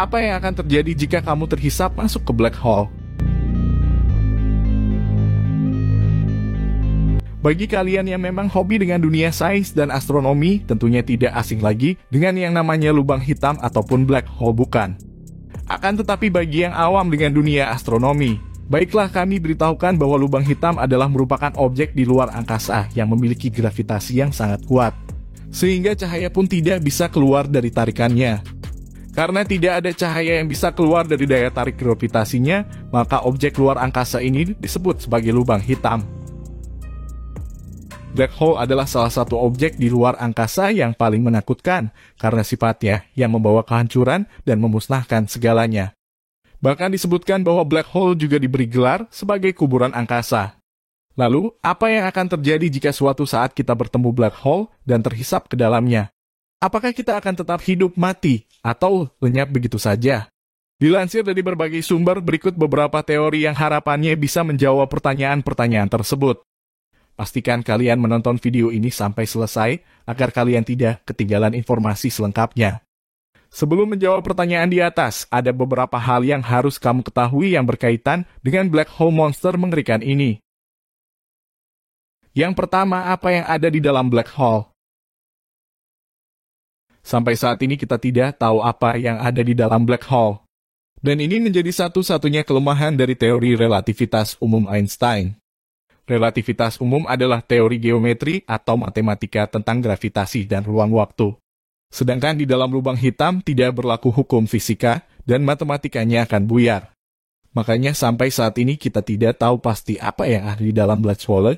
Apa yang akan terjadi jika kamu terhisap masuk ke black hole? Bagi kalian yang memang hobi dengan dunia sains dan astronomi, tentunya tidak asing lagi dengan yang namanya lubang hitam ataupun black hole, bukan? Akan tetapi bagi yang awam dengan dunia astronomi, baiklah kami beritahukan bahwa lubang hitam adalah merupakan objek di luar angkasa yang memiliki gravitasi yang sangat kuat, sehingga cahaya pun tidak bisa keluar dari tarikannya. Karena tidak ada cahaya yang bisa keluar dari daya tarik gravitasinya, maka objek luar angkasa ini disebut sebagai lubang hitam. Black hole adalah salah satu objek di luar angkasa yang paling menakutkan karena sifatnya yang membawa kehancuran dan memusnahkan segalanya. Bahkan disebutkan bahwa black hole juga diberi gelar sebagai kuburan angkasa. Lalu, apa yang akan terjadi jika suatu saat kita bertemu black hole dan terhisap ke dalamnya? Apakah kita akan tetap hidup, mati, atau lenyap begitu saja? Dilansir dari berbagai sumber, berikut beberapa teori yang harapannya bisa menjawab pertanyaan-pertanyaan tersebut. Pastikan kalian menonton video ini sampai selesai, agar kalian tidak ketinggalan informasi selengkapnya. Sebelum menjawab pertanyaan di atas, ada beberapa hal yang harus kamu ketahui yang berkaitan dengan black hole monster mengerikan ini. Yang pertama, apa yang ada di dalam black hole? Sampai saat ini kita tidak tahu apa yang ada di dalam black hole. Dan ini menjadi satu-satunya kelemahan dari teori relativitas umum Einstein. Relativitas umum adalah teori geometri atau matematika tentang gravitasi dan ruang waktu. Sedangkan di dalam lubang hitam tidak berlaku hukum fisika dan matematikanya akan buyar. Makanya sampai saat ini kita tidak tahu pasti apa yang ada di dalam black hole,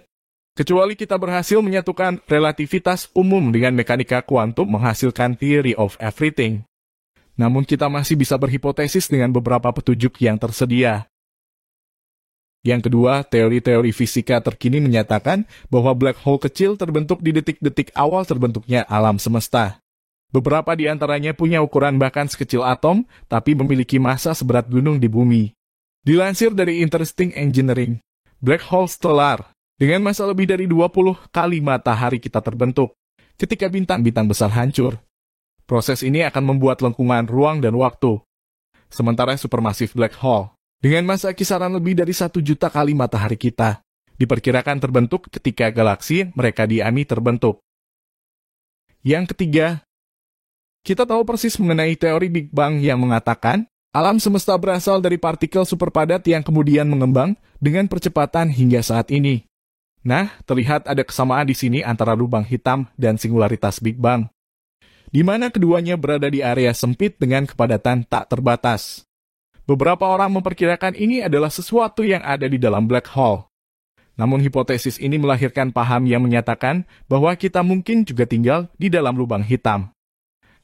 kecuali kita berhasil menyatukan relativitas umum dengan mekanika kuantum menghasilkan theory of everything. Namun kita masih bisa berhipotesis dengan beberapa petunjuk yang tersedia. Yang kedua, teori-teori fisika terkini menyatakan bahwa black hole kecil terbentuk di detik-detik awal terbentuknya alam semesta. Beberapa di antaranya punya ukuran bahkan sekecil atom, tapi memiliki massa seberat gunung di bumi. Dilansir dari Interesting Engineering, black hole stellar dengan massa lebih dari 20 kali matahari kita terbentuk ketika bintang-bintang besar hancur. Proses ini akan membuat lengkungan ruang dan waktu. Sementara supermassive black hole dengan massa kisaran lebih dari 1 juta kali matahari kita, diperkirakan terbentuk ketika galaksi mereka diami terbentuk. Yang ketiga, kita tahu persis mengenai teori Big Bang yang mengatakan, alam semesta berasal dari partikel superpadat yang kemudian mengembang dengan percepatan hingga saat ini. Nah, terlihat ada kesamaan di sini antara lubang hitam dan singularitas Big Bang, di mana keduanya berada di area sempit dengan kepadatan tak terbatas. Beberapa orang memperkirakan ini adalah sesuatu yang ada di dalam black hole. Namun hipotesis ini melahirkan paham yang menyatakan bahwa kita mungkin juga tinggal di dalam lubang hitam.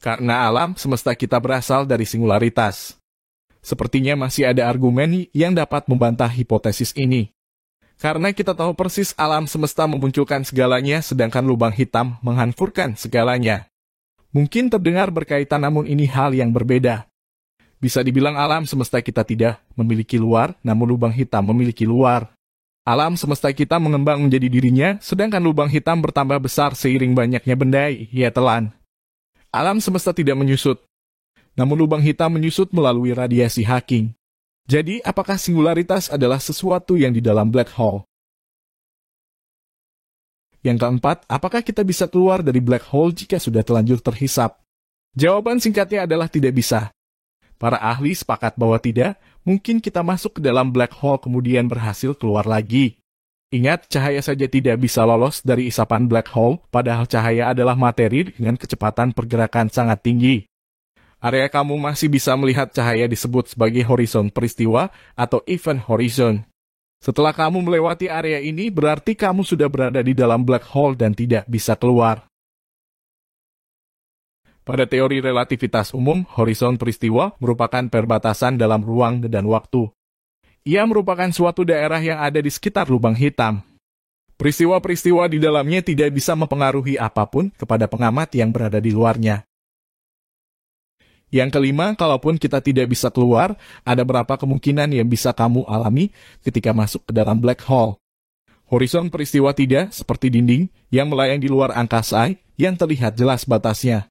Karena alam semesta kita berasal dari singularitas. Sepertinya masih ada argumen yang dapat membantah hipotesis ini. Karena kita tahu persis alam semesta memunculkan segalanya sedangkan lubang hitam menghancurkan segalanya. Mungkin terdengar berkaitan namun ini hal yang berbeda. Bisa dibilang alam semesta kita tidak memiliki luar, namun lubang hitam memiliki luar. Alam semesta kita mengembang menjadi dirinya, sedangkan lubang hitam bertambah besar seiring banyaknya benda ia telan. Alam semesta tidak menyusut, namun lubang hitam menyusut melalui radiasi Hawking. Jadi, apakah singularitas adalah sesuatu yang di dalam black hole? Yang keempat, apakah kita bisa keluar dari black hole jika sudah terlanjur terhisap? Jawaban singkatnya adalah tidak bisa. Para ahli sepakat bahwa tidak, mungkin kita masuk ke dalam black hole kemudian berhasil keluar lagi. Ingat, cahaya saja tidak bisa lolos dari isapan black hole, padahal cahaya adalah materi dengan kecepatan pergerakan sangat tinggi. Area kamu masih bisa melihat cahaya disebut sebagai horizon peristiwa atau event horizon. Setelah kamu melewati area ini, berarti kamu sudah berada di dalam black hole dan tidak bisa keluar. Pada teori relativitas umum, horizon peristiwa merupakan perbatasan dalam ruang dan waktu. Ia merupakan suatu daerah yang ada di sekitar lubang hitam. Peristiwa-peristiwa di dalamnya tidak bisa mempengaruhi apapun kepada pengamat yang berada di luarnya. Yang kelima, kalaupun kita tidak bisa keluar, ada berapa kemungkinan yang bisa kamu alami ketika masuk ke dalam black hole. Horizon peristiwa tidak seperti dinding yang melayang di luar angkasa yang terlihat jelas batasnya.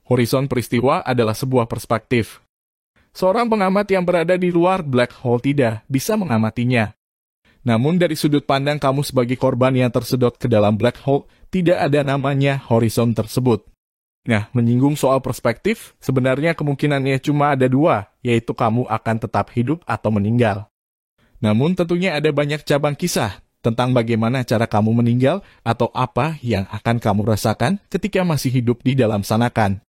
Horizon peristiwa adalah sebuah perspektif. Seorang pengamat yang berada di luar black hole tidak bisa mengamatinya. Namun dari sudut pandang kamu sebagai korban yang tersedot ke dalam black hole, tidak ada namanya horizon tersebut. Nah, menyinggung soal perspektif, sebenarnya kemungkinannya cuma ada dua, yaitu kamu akan tetap hidup atau meninggal. Namun tentunya ada banyak cabang kisah tentang bagaimana cara kamu meninggal atau apa yang akan kamu rasakan ketika masih hidup di dalam sanakan.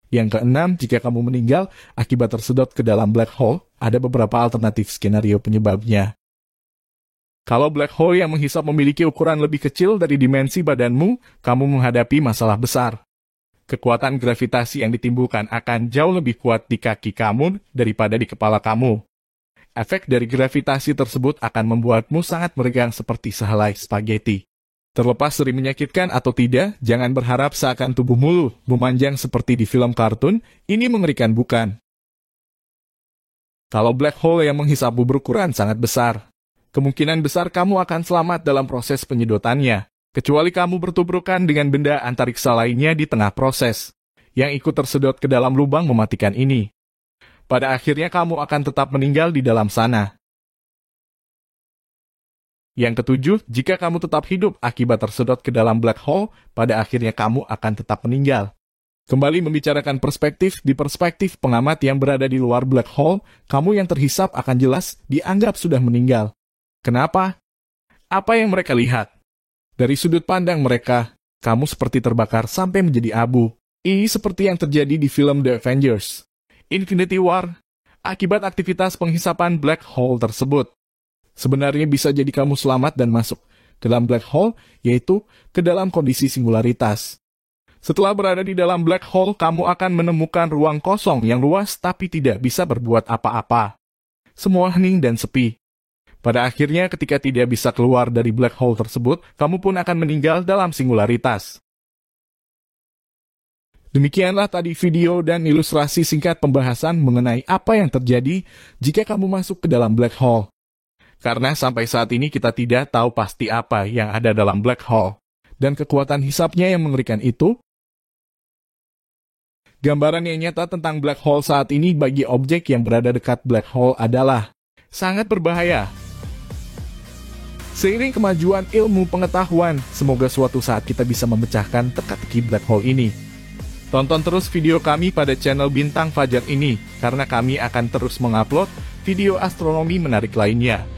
Yang keenam, jika kamu meninggal akibat tersedot ke dalam black hole, ada beberapa alternatif skenario penyebabnya. Kalau black hole yang menghisap memiliki ukuran lebih kecil dari dimensi badanmu, kamu menghadapi masalah besar. Kekuatan gravitasi yang ditimbulkan akan jauh lebih kuat di kaki kamu daripada di kepala kamu. Efek dari gravitasi tersebut akan membuatmu sangat meregang seperti sehelai spaghetti. Terlepas sering menyakitkan atau tidak, jangan berharap seakan tubuhmu memanjang seperti di film kartun, ini mengerikan bukan? Kalau black hole yang menghisapmu berukuran sangat besar, kemungkinan besar kamu akan selamat dalam proses penyedotannya, kecuali kamu bertubrukan dengan benda antariksa lainnya di tengah proses, yang ikut tersedot ke dalam lubang mematikan ini. Pada akhirnya kamu akan tetap meninggal di dalam sana. Yang ketujuh, jika kamu tetap hidup akibat tersedot ke dalam black hole, pada akhirnya kamu akan tetap meninggal. Kembali membicarakan perspektif, di perspektif pengamat yang berada di luar black hole, kamu yang terhisap akan jelas dianggap sudah meninggal. Kenapa? Apa yang mereka lihat? Dari sudut pandang mereka, kamu seperti terbakar sampai menjadi abu. Ini seperti yang terjadi di film The Avengers Infinity War, akibat aktivitas penghisapan black hole tersebut. Sebenarnya bisa jadi kamu selamat dan masuk ke dalam black hole, yaitu ke dalam kondisi singularitas. Setelah berada di dalam black hole, kamu akan menemukan ruang kosong yang luas tapi tidak bisa berbuat apa-apa. Semua hening dan sepi. Pada akhirnya ketika tidak bisa keluar dari black hole tersebut, kamu pun akan meninggal dalam singularitas. Demikianlah tadi video dan ilustrasi singkat pembahasan mengenai apa yang terjadi jika kamu masuk ke dalam black hole. Karena sampai saat ini kita tidak tahu pasti apa yang ada dalam black hole, dan kekuatan hisapnya yang mengerikan itu. Gambaran yang nyata tentang black hole saat ini bagi objek yang berada dekat black hole adalah sangat berbahaya. Seiring kemajuan ilmu pengetahuan, semoga suatu saat kita bisa memecahkan teka-teki black hole ini. Tonton terus video kami pada channel Bintang Fajar ini, karena kami akan terus mengupload video astronomi menarik lainnya.